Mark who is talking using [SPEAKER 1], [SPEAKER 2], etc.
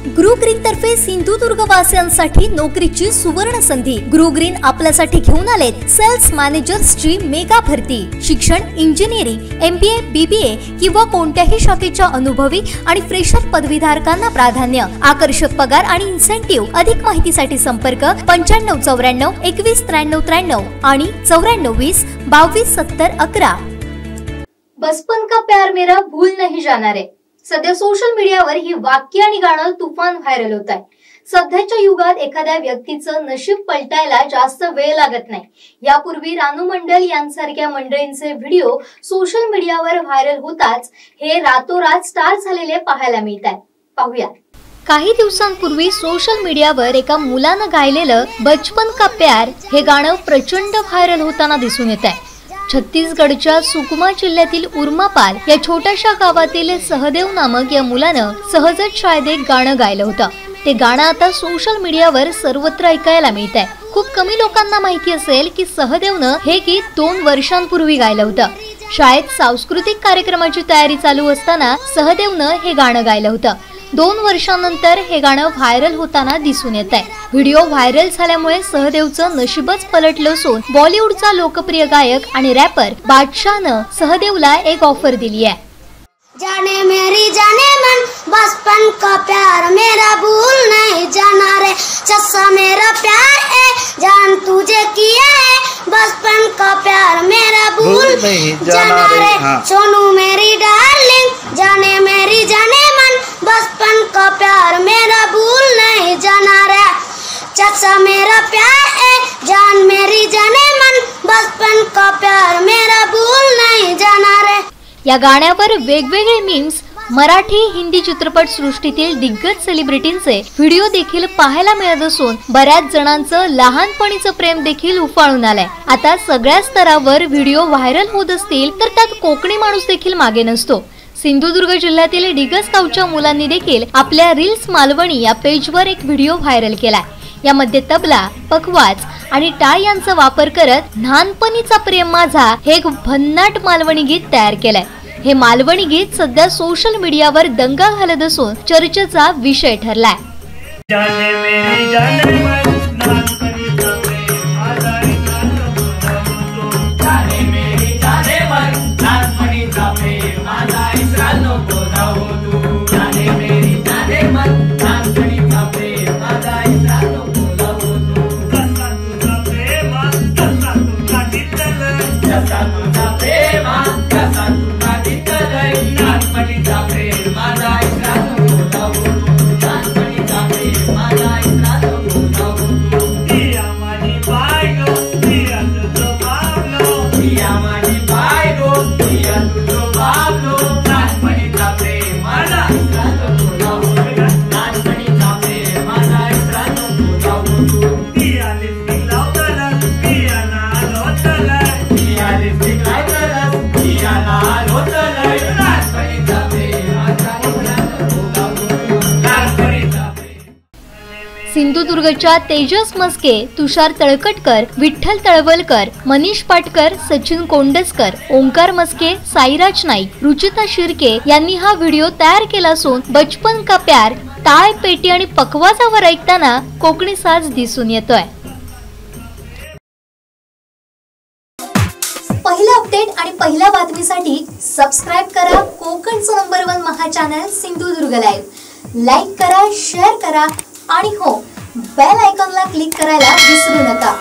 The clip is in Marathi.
[SPEAKER 1] गृहग्रीन तर्फे सिंधुदुर्ग वासियांसाठी नोकरीची सुवर्ण संधी। गृहग्रीन आपल्यासाठी घेऊन आलेत सेल्स मॅनेजर्सची मेगा भरती। शिक्षण इंजिनिअरिंग, MBA, BBA किंवा कोणत्याही शाखेच्या अनुभवी आणि फ्रेशर पदवीधारकांना प्राधान्य। आकर्षक पगार आणि इन्सेंटिव्ह। अधिक माहितीसाठी संपर्क 9594 21 93 93 आणि 94 20 22 70 11। बचपन का प्यार मेरा भूल नहीं जाना रे। सध्या सोशल मीडियावर ही वाक्य आणि गाणं तुफान व्हायरल होत आहे। सध्याच्या युगात एखाद्या व्यक्तीचं नशीब पलटायला जास्त वेळ लागत नाही। यापूर्वी रानू मंडल यांसारख्या मंडळींचे व्हिडिओ सोशल मीडियावर व्हायरल होताच हे रातोरात स्टार झालेले पाहायला मिळतात। पाहूया। काही दिवसांपूर्वी सोशल मीडियावर एका मुलानं गायलेलं बचपन का प्यार हे गाणं प्रचंड व्हायरल होताना दिसून येत आहे। छत्तीसगडच्या सुकमा जिल्ह्यातील उर्मापाल या छोट्याशा गावातील सहदेव नामक या मुलानं सहजच शाळेत एक गाणं गायलं होतं। ते गाणं आता सोशल मीडियावर सर्वत्र ऐकायला मिळत आहे। खूप कमी लोकांना माहिती असेल की सहदेवनं हे गीत 2 वर्षांपूर्वी गायलं होतं। शाळेत सांस्कृतिक कार्यक्रमाची तयारी चालू असताना सहदेवनं हे गाणं गायलं होतं। 2 वर्षांनंतर हे गाणं व्हायरल होताना दिसून येत आहे। व्हिडिओ व्हायरल झाल्यामुळे सहदेवचं नशीबच पलटलं असून बॉलिवूडचा लोकप्रिय गायक आणि रॅपर बादशाहनं सहदेवला एक ऑफर दिली आहे।
[SPEAKER 2] जाने मेरी जाने मन बचपन का प्यार मेरा भूल नहीं जाना रे। चस्सा मेरा प्यार है जान तुझे किया है बचपन का प्यार मेरा भूल नहीं जाना रे। सोनू मेरी डार्लिंग जाने मेरी जाने मन बचपन का प्यार मेरा भूल नहीं जाना रे। चस्सा मेरा प्यार है जान मेरी जाने मन बचपन का प्यार मेरा भूल नहीं जाना रे।
[SPEAKER 1] या गाण्यावर वेगवेगळे मीम्स मराठी हिंदी चित्रपट सृष्टीतील दिग्गज सेलिब्रिटींचे व्हिडिओ देखील पाहायला मिळत असून बऱ्याच जणांचं लहानपणीचं प्रेम देखील उफाळून आलंय। आता सगळ्या स्तरावर व्हिडिओ व्हायरल होत असतील तर त्यात कोकणी माणूस देखील मागे नसतो। सिंधुदुर्ग जिल्ह्यातील डिगस गावच्या मुलांनी देखील आपल्या रील्स मालवणी या पेजवर एक व्हिडिओ व्हायरल केलाय। यामध्ये तबला, पखवाज आणि टाळ यांचा वापर करत लहानपणीचा प्रेम माझा हे एक भन्नाट मालवणी गीत तयार केलंय। हे मालवणी गीत सध्या सोशल मीडियावर दंगा घालत असून चर्चेचा विषय ठरलाय। सिंधुदुर्गच्या तेजस मस्के, तुषार तळकटकर, विठ्ठल तळवलकर, मनीष पाटकर, सचिन कोंडसकर, ओंकार मस्के, साईराज नाईक, रुचिता शिर्के यांनी हा व्हिडिओ तयार केला असून बचपन का प्यार टाळ, पेटी आणि पखवाजावर ऐकताना कोकणी साज दिसून येतोय। पहिला अपडेट आणि पहिल्या बातमीसाठी सबस्क्राइब करा कोकणचं नंबर 1 महा चॅनल सिंधुदुर्ग लाईव्ह। लाईक करा, शेअर करा आणि हो, बेल आयकॉनला क्लिक करायला विसरू नका।